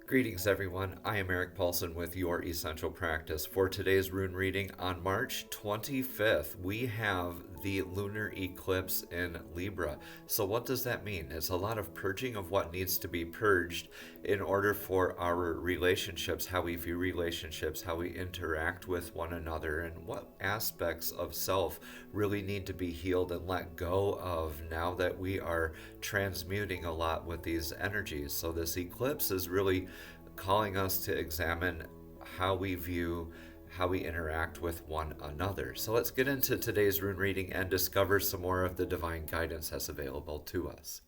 Greetings, everyone. I am Eric Paulson with Your Essential Practice. For today's rune reading on March 25th, we have the lunar eclipse in Libra. So what does that mean? It's a lot of purging of what needs to be purged in order for our relationships, how we view relationships, how we interact with one another, and what aspects of self really need to be healed and let go of now that we are transmuting a lot with these energies. So this eclipse is really calling us to examine how we view, how we interact with one another. So let's get into today's rune reading and discover some more of the divine guidance that's available to us.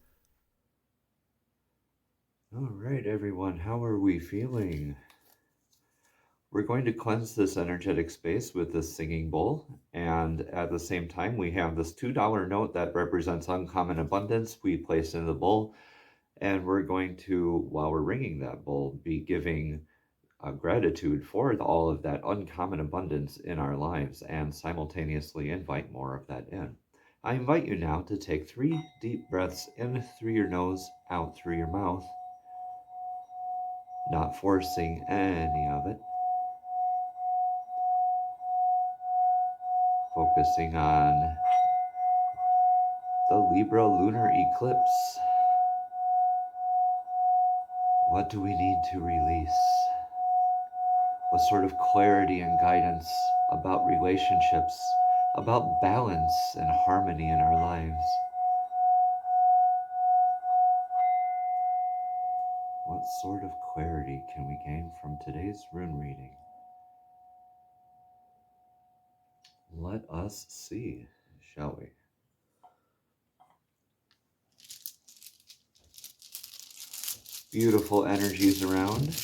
All right, everyone, how are we feeling? We're going to cleanse this energetic space with this singing bowl, and at the same time we have this $2 note that represents uncommon abundance we place in the bowl. And we're going to, while we're ringing that bowl, be giving gratitude for all of that uncommon abundance in our lives and simultaneously invite more of that in. I invite you now to take 3 deep breaths in through your nose, out through your mouth, not forcing any of it. Focusing on the Libra lunar eclipse. What do we need to release? What sort of clarity and guidance about relationships, about balance and harmony in our lives? What sort of clarity can we gain from today's rune reading? Let us see, shall we? Beautiful energies around.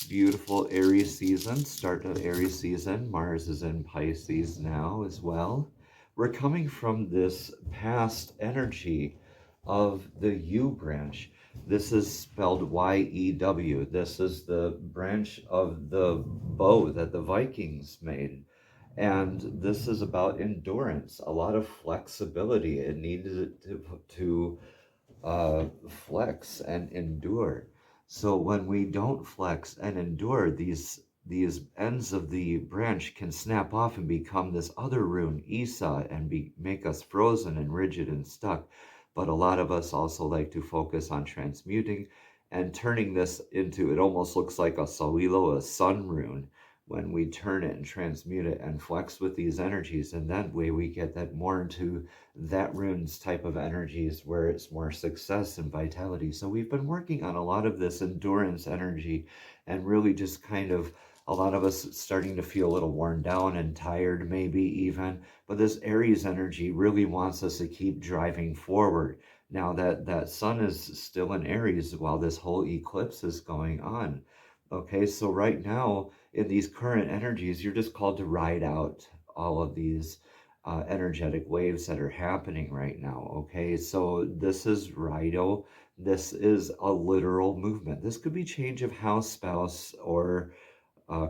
Beautiful Aries season, start of Aries season. Mars is in Pisces now as well. We're coming from this past energy of the U branch. This is spelled Y-E-W. This is the branch of the bow that the Vikings made. And this is about endurance, a lot of flexibility. It needed to flex and endure. So when we don't flex and endure, these ends of the branch can snap off and become this other rune, Isa, and make us frozen and rigid and stuck. But a lot of us also like to focus on transmuting and turning this into, it almost looks like a Sawilo, a sun rune, when we turn it and transmute it and flex with these energies. And that way we get that more into that rune's type of energies where it's more success and vitality. So we've been working on a lot of this endurance energy and really just kind of a lot of us starting to feel a little worn down and tired maybe even. But this Aries energy really wants us to keep driving forward. Now that sun is still in Aries while this whole eclipse is going on. Okay, so right now in these current energies, you're just called to ride out all of these energetic waves that are happening right now. Okay, so this is Rido. This is a literal movement. This could be change of house, spouse, or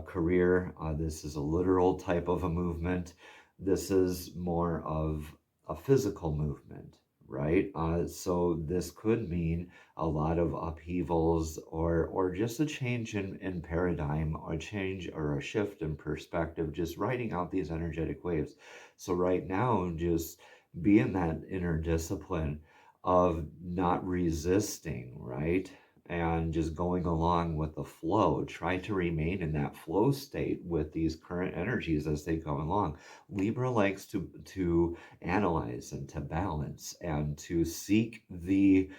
career. This is a literal type of a movement. This is more of a physical movement, right? So this could mean a lot of upheavals or just a change in paradigm, or a change or a shift in perspective, just writing out these energetic waves. So right now, just be in that inner discipline of not resisting, right? And just going along with the flow. Try to remain in that flow state with these current energies as they go along. Libra likes to analyze and to balance and to seek the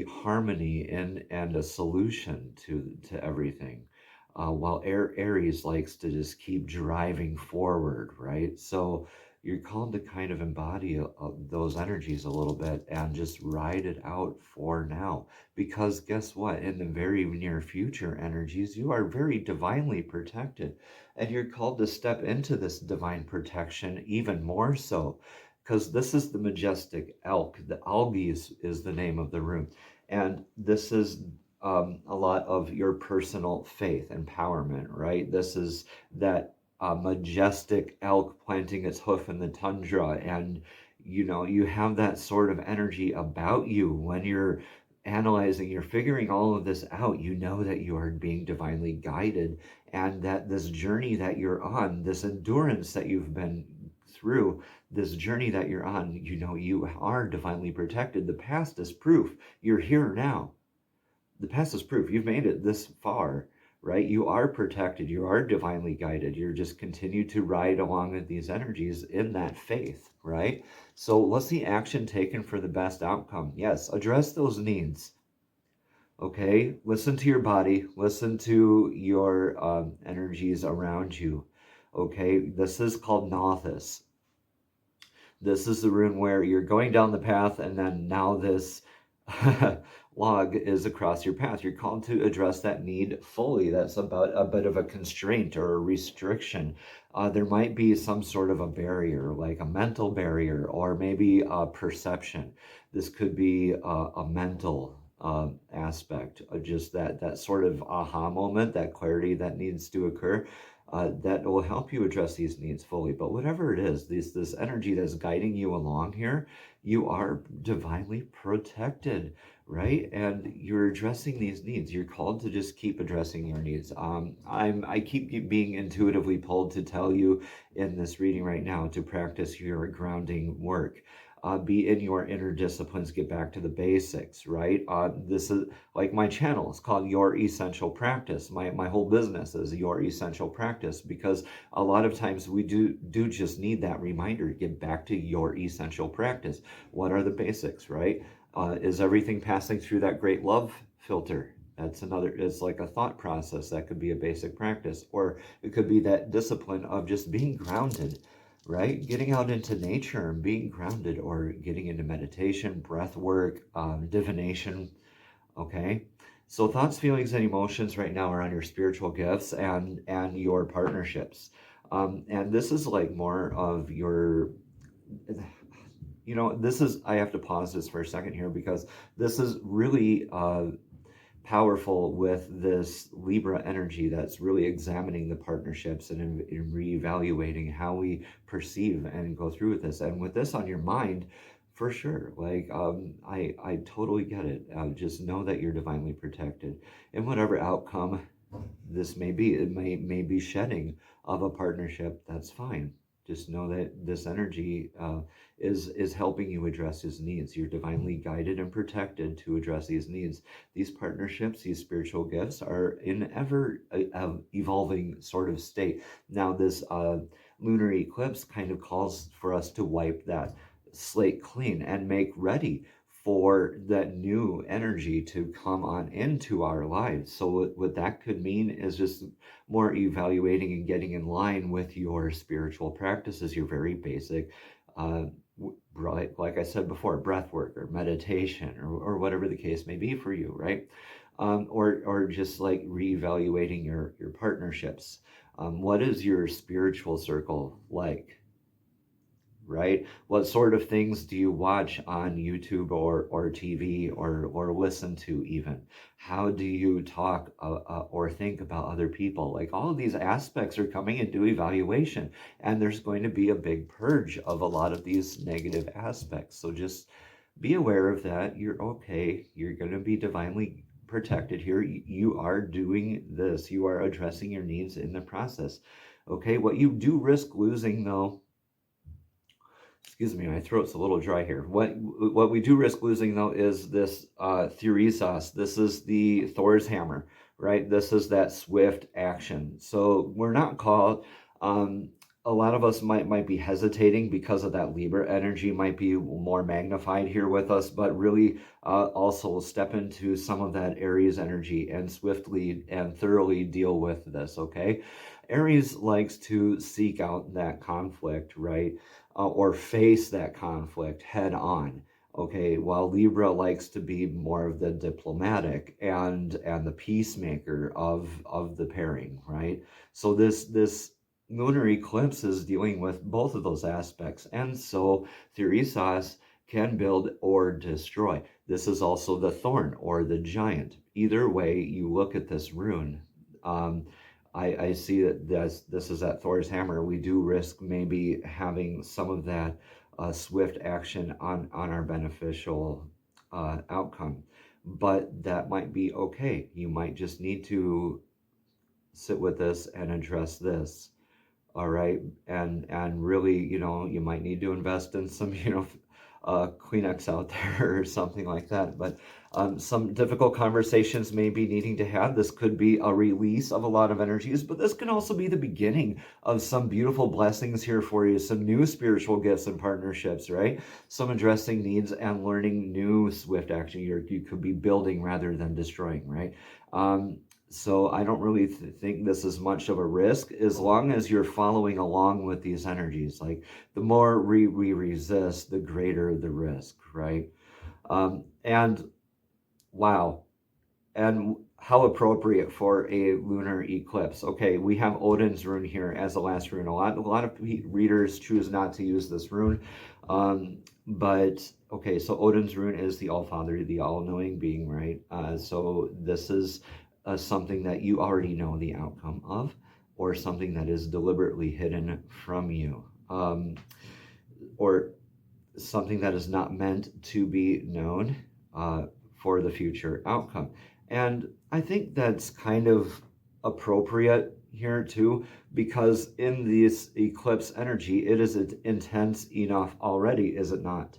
harmony and a solution to everything. While Aries likes to just keep driving forward, right? So you're called to kind of embody those energies a little bit and just ride it out for now. Because guess what? In the very near future energies, you are very divinely protected. And you're called to step into this divine protection even more so. Because this is the majestic elk. The algae is the name of the rune. And this is a lot of your personal faith, empowerment, right? This is that majestic elk planting its hoof in the tundra, and you have that sort of energy about you when you're analyzing, you're figuring all of this out. You know that you are being divinely guided, and that this journey that you're on, this endurance that you've been through, this journey that you're on, you are divinely protected. The past is proof. You're here now. The past is proof. You've made it this far, right? You are protected. You are divinely guided. You're just continue to ride along with these energies in that faith, right? So what's the action taken for the best outcome? Yes, address those needs. Okay, listen to your body, listen to your energies around you. Okay, this is called Nothus. This is the rune where you're going down the path, and then now this log is across your path. You're called to address that need fully. That's about a bit of a constraint or a restriction. There might be some sort of a barrier, like a mental barrier, or maybe a perception. This could be a mental aspect, just that sort of aha moment, that clarity that needs to occur. That will help you address these needs fully. But whatever it is, this energy that's guiding you along here, you are divinely protected, right? And you're addressing these needs. You're called to just keep addressing your needs. I keep being intuitively pulled to tell you in this reading right now to practice your grounding work. Be in your inner disciplines, get back to the basics, right? This is like my channel. It's called Your Essential Practice. My whole business is Your Essential Practice, because a lot of times we do just need that reminder to get back to your essential practice. What are the basics, right? Is everything passing through that great love filter? That's another, it's like a thought process. That could be a basic practice, or it could be that discipline of just being grounded, right? Getting out into nature and being grounded, or getting into meditation, breath work, divination, okay? So thoughts, feelings, and emotions right now are on your spiritual gifts and your partnerships. And this is like more of your, this is, I have to pause this for a second here, because this is really powerful with this Libra energy that's really examining the partnerships and reevaluating how we perceive and go through with this. And with this on your mind, for sure, like I totally get it. Just know that you're divinely protected. And whatever outcome this may be, it may be shedding of a partnership, that's fine. Just know that this energy is helping you address his needs. You're divinely guided and protected to address these needs. These partnerships, these spiritual gifts are in ever evolving sort of state. Now, this lunar eclipse kind of calls for us to wipe that slate clean and make ready for that new energy to come on into our lives. So what that could mean is just more evaluating and getting in line with your spiritual practices, your very basic, like I said before, breath work or meditation or whatever the case may be for you, right? Or just like reevaluating your partnerships. What is your spiritual circle like? Right? What sort of things do you watch on YouTube or TV or listen to even? How do you talk or think about other people? Like, all of these aspects are coming into evaluation, and there's going to be a big purge of a lot of these negative aspects. So just be aware of that. You're okay. You're going to be divinely protected here. You are doing this. You are addressing your needs in the process. Okay, what you do risk losing, though, excuse me, my throat's a little dry here. What we do risk losing, though, is this Therisas. This is the Thor's hammer, right? This is that swift action. So we're not called, a lot of us might be hesitating because of that Libra energy might be more magnified here with us, but really also step into some of that Aries energy and swiftly and thoroughly deal with this, okay? Aries likes to seek out that conflict, right? Or face that conflict head on, okay? While Libra likes to be more of the diplomatic and the peacemaker of the pairing, right? So this lunar eclipse is dealing with both of those aspects. And so Therisas can build or destroy. This is also the thorn or the giant. Either way you look at this rune, I see that this is that Thor's hammer. We do risk maybe having some of that swift action on our beneficial outcome. But that might be okay. You might just need to sit with this and address this. All right. And really, you might need to invest in some, Kleenex out there or something like that. But some difficult conversations may be needing to have. This could be a release of a lot of energies, but this can also be the beginning of some beautiful blessings here for you, some new spiritual gifts and partnerships, right? Some addressing needs and learning new swift action. You could be building rather than destroying, right? So I don't really think this is much of a risk as long as you're following along with these energies. Like the more we resist, the greater the risk, right? And wow. And how appropriate for a lunar eclipse. Okay, we have Odin's rune here as the last rune. A lot of readers choose not to use this rune. But okay, so Odin's rune is the All-Father, the all-knowing being, right? So this is something that you already know the outcome of, or something that is deliberately hidden from you, or something that is not meant to be known for the future outcome. And I think that's kind of appropriate here too, because in this eclipse energy, it is intense enough already, is it not?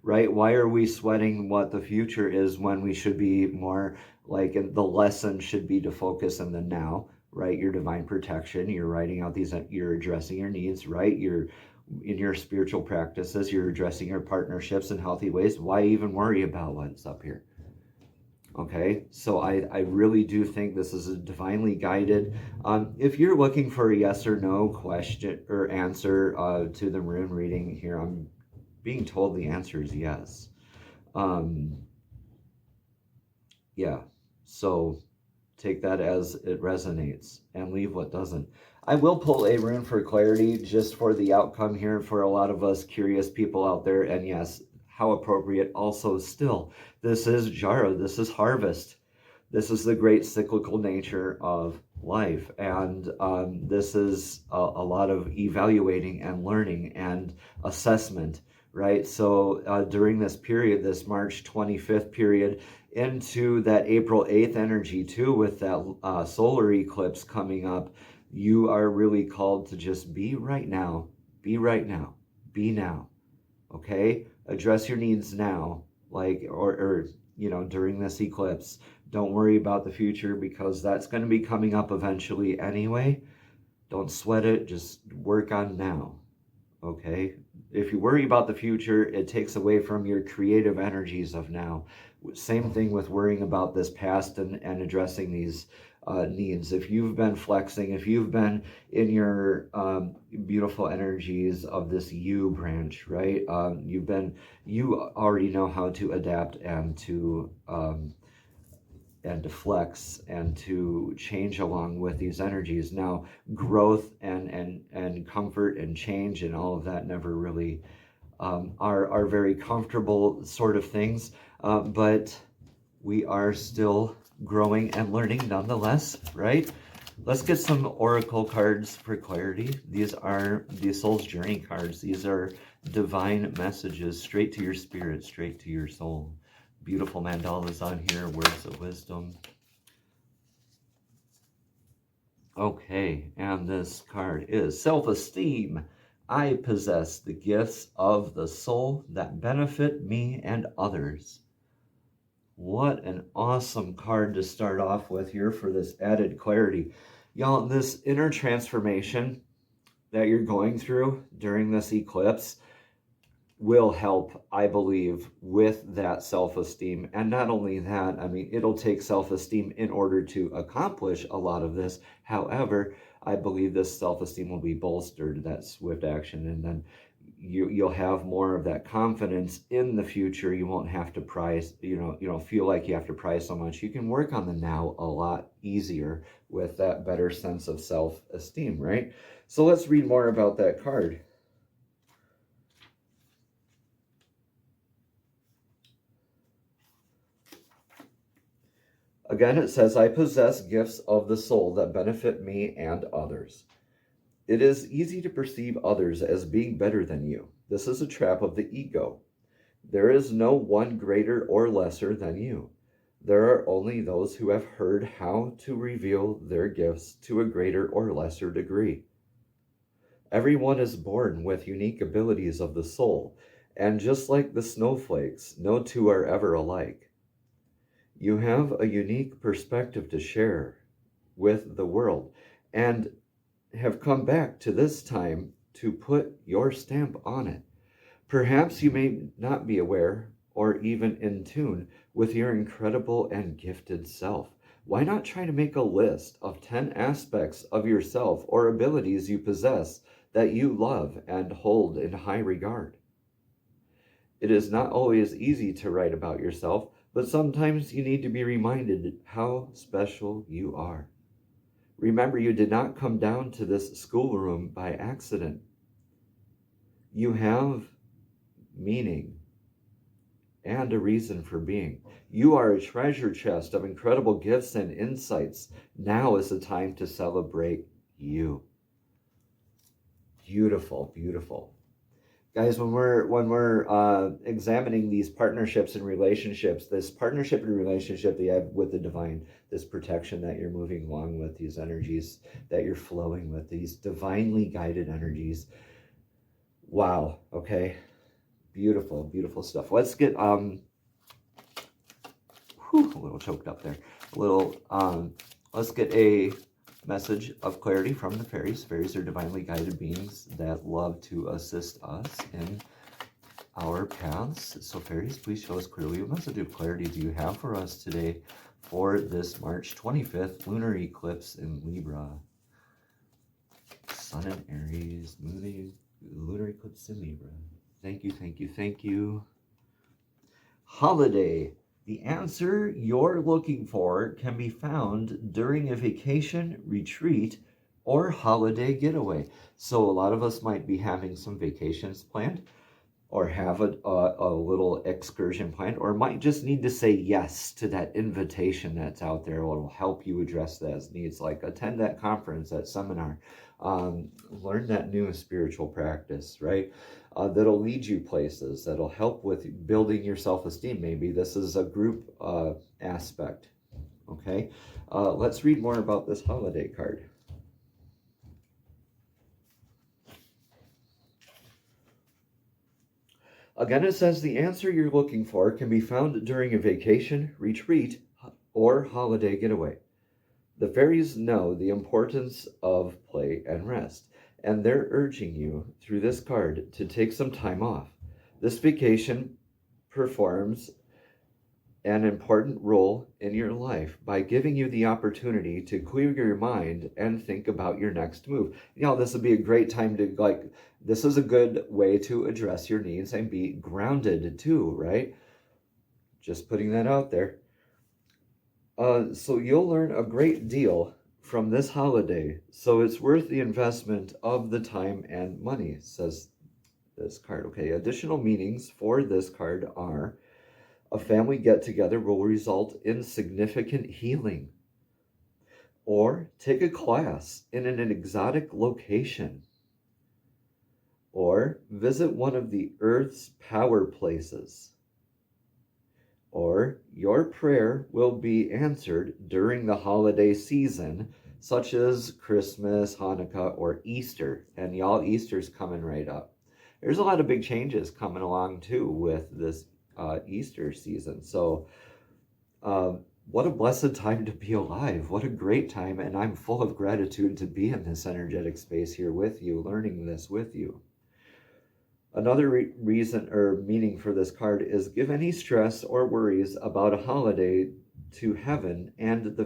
Right? Why are we sweating what the future is when we should be more like, the lesson should be to focus in the now, right? Your divine protection, you're writing out these, you're addressing your needs, right? You're in your spiritual practices, you're addressing your partnerships in healthy ways. Why even worry about what's up here? Okay, so I really do think this is a divinely guided. If you're looking for a yes or no question or answer to the rune reading here, I'm being told the answer is yes. Yeah, so take that as it resonates and leave what doesn't. I will pull a rune for clarity just for the outcome here for a lot of us curious people out there. And yes, how appropriate also still. This is Jara, this is harvest. This is the great cyclical nature of life. And this is a lot of evaluating and learning and assessment, right? So during this period, this March 25th period, into that April 8th energy too, with that solar eclipse coming up, you are really called to just be right now, be right now, be now, okay? Address your needs now, like, or during this eclipse. Don't worry about the future because that's going to be coming up eventually anyway. Don't sweat it, just work on now, okay? If you worry about the future, it takes away from your creative energies of now. Same thing with worrying about this past and addressing these needs. If you've been flexing, if you've been in your beautiful energies of this you branch, right? You already know how to adapt and to flex and to change along with these energies. Now, growth and comfort and change and all of that never really are very comfortable sort of things, but we are still growing and learning nonetheless, right? Let's get some oracle cards for clarity. These are the soul's journey cards. These are divine messages straight to your spirit, straight to your soul. Beautiful mandalas on here, words of wisdom. Okay, and this card is self-esteem. I possess the gifts of the soul that benefit me and others. What an awesome card to start off with here for this added clarity. Y'all, this inner transformation that you're going through during this eclipse will help, I believe, with that self-esteem. And not only that, I mean, it'll take self-esteem in order to accomplish a lot of this. However, I believe this self-esteem will be bolstered, that swift action, and then you'll have more of that confidence in the future. You won't have to prize, feel like you have to prize so much. You can work on the now a lot easier with that better sense of self-esteem, right? So let's read more about that card. Again, it says, I possess gifts of the soul that benefit me and others. It is easy to perceive others as being better than you. This is a trap of the ego. There is no one greater or lesser than you. There are only those who have heard how to reveal their gifts to a greater or lesser degree. Everyone is born with unique abilities of the soul, and just like the snowflakes, no two are ever alike. You have a unique perspective to share with the world, and have come back to this time to put your stamp on it. Perhaps you may not be aware or even in tune with your incredible and gifted self. Why not try to make a list of 10 aspects of yourself or abilities you possess that you love and hold in high regard? It is not always easy to write about yourself, but sometimes you need to be reminded how special you are. Remember, you did not come down to this schoolroom by accident. You have meaning and a reason for being. You are a treasure chest of incredible gifts and insights. Now is the time to celebrate you. Beautiful, beautiful. Guys, when we're examining these partnerships and relationships, this partnership and relationship that you have with the divine, this protection that you're moving along with, these energies that you're flowing with, these divinely guided energies. Wow, okay. Beautiful, beautiful stuff. Let's get a little choked up there. Let's get a message of clarity from the fairies. Fairies are divinely guided beings that love to assist us in our paths. So fairies, please show us clearly what message of clarity do you have for us today for this March 25th lunar eclipse in Libra. Sun in Aries, lunar eclipse in Libra. Thank you, thank you, thank you. Holiday. The answer you're looking for can be found during a vacation, retreat, or holiday getaway. So a lot of us might be having some vacations planned, or have a little excursion planned, or might just need to say yes to that invitation that's out there. It will help you address those needs, like attend that conference, that seminar, learn that new spiritual practice, right? That'll lead you places, that'll help with building your self-esteem. Maybe this is a group aspect, okay? Let's read more about this holiday card. Again, it says the answer you're looking for can be found during a vacation, retreat, or holiday getaway. The fairies know the importance of play and rest, and they're urging you through this card to take some time off. This vacation performs an important role in your life by giving you the opportunity to clear your mind and think about your next move. You know, this would be a great time to, this is a good way to address your needs and be grounded too, right? Just putting that out there. So you'll learn a great deal from this holiday, so it's worth the investment of the time and money, says this card. Okay, additional meanings for this card are: a family get-together will result in significant healing, or take a class in an exotic location, or visit one of the Earth's power places, or your prayer will be answered during the holiday season, such as Christmas, Hanukkah, or Easter. And y'all, Easter's coming right up. There's a lot of big changes coming along too with this Easter season. So what a blessed time to be alive. What a great time. And I'm full of gratitude to be in this energetic space here with you, learning this with you. Another reason or meaning for this card is: give any stress or worries about a holiday to heaven and the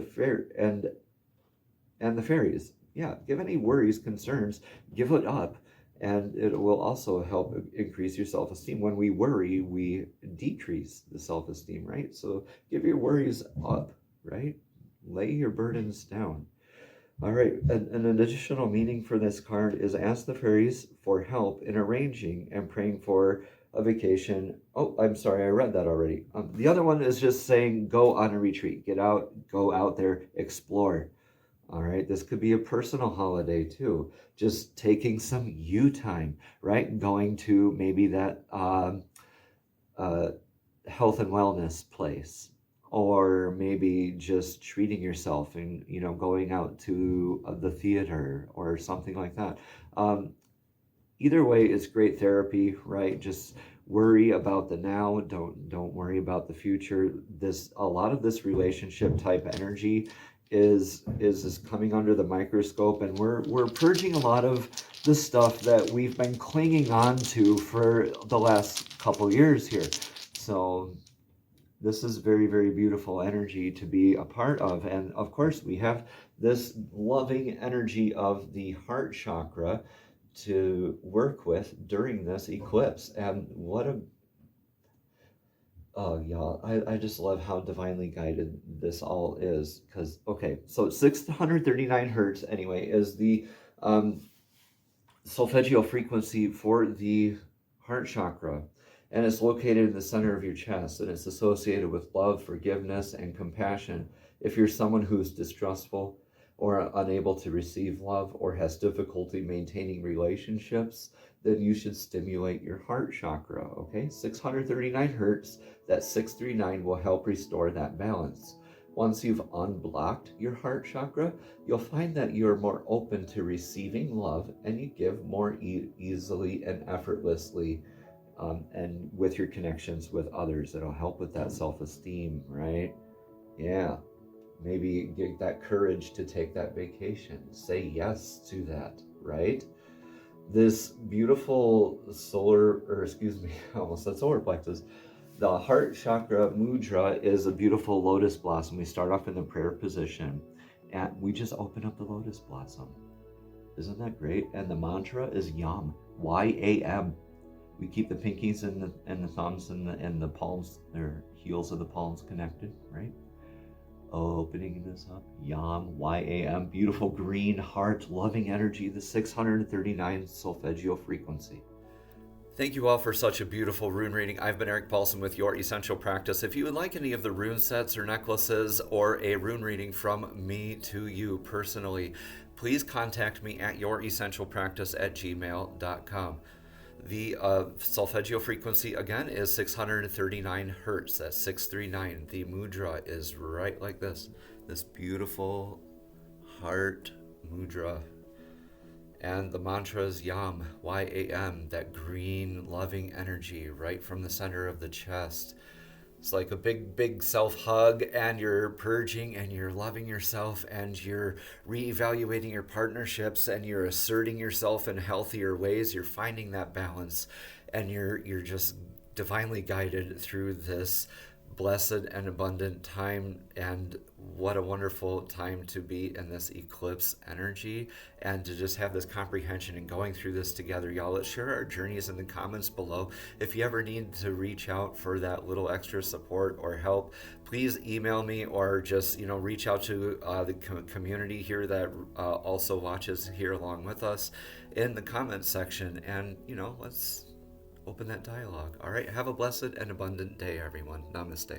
fairies. Yeah, give any worries, concerns, give it up, and it will also help increase your self-esteem. When we worry, we decrease the self-esteem, right? So give your worries up, right? Lay your burdens down. All right, an additional meaning for this card is: ask the fairies for help in arranging and praying for a vacation. Oh, I'm sorry, I read that already. The other one is just saying go on a retreat, get out, go out there, explore. All right, this could be a personal holiday too. Just taking some you time, right? Going to maybe that uh, health and wellness place, or maybe just treating yourself and going out to the theater or something like that. Either way, it's great therapy, right? Just worry about the now. Don't worry about the future. A lot of this relationship type energy is coming under the microscope, and we're purging a lot of the stuff that we've been clinging on to for the last couple years here. So this is very, very beautiful energy to be a part of. And of course, we have this loving energy of the heart chakra to work with during this eclipse. And what a oh yeah, I just love how divinely guided this all is. Because okay, so 639 hertz anyway is the solfeggio frequency for the heart chakra, and it's located in the center of your chest, and it's associated with love, forgiveness, and compassion. If you're someone who's distrustful or unable to receive love or has difficulty maintaining relationships, then you should stimulate your heart chakra, okay? 639 hertz, that 639 will help restore that balance. Once you've unblocked your heart chakra, you'll find that you're more open to receiving love, and you give more easily and effortlessly, and with your connections with others. It'll help with that self-esteem, right? Yeah. Maybe get that courage to take that vacation. Say yes to that, right? This beautiful I almost said solar plexus. The heart chakra mudra is a beautiful lotus blossom. We start off in the prayer position, and we just open up the lotus blossom. Isn't that great? And the mantra is YAM, Y-A-M. We keep the pinkies and the thumbs and the palms, their heels of the palms connected, right? Opening this up, YAM, Y-A-M, beautiful green heart, loving energy, the 639 solfeggio frequency. Thank you all for such a beautiful rune reading. I've been Eric Paulson with Your Essential Practice. If you would like any of the rune sets or necklaces or a rune reading from me to you personally, please contact me at youressentialpractice@gmail.com. The solfeggio frequency, again, is 639 hertz. That's 639. The mudra is right like this beautiful heart mudra. And the mantra is YAM, Y-A-M, that green, loving energy right from the center of the chest. It's like a big, big self-hug, and you're purging, and you're loving yourself, and you're reevaluating your partnerships, and you're asserting yourself in healthier ways. You're finding that balance, and you're just divinely guided through this blessed and abundant time. And what a wonderful time to be in this eclipse energy, and to just have this comprehension and going through this together. Y'all, let's share our journeys in the comments below. If you ever need to reach out for that little extra support or help, please email me, or just reach out to the community here that also watches here along with us in the comments section, and let's open that dialogue. All right, have a blessed and abundant day, everyone. Namaste.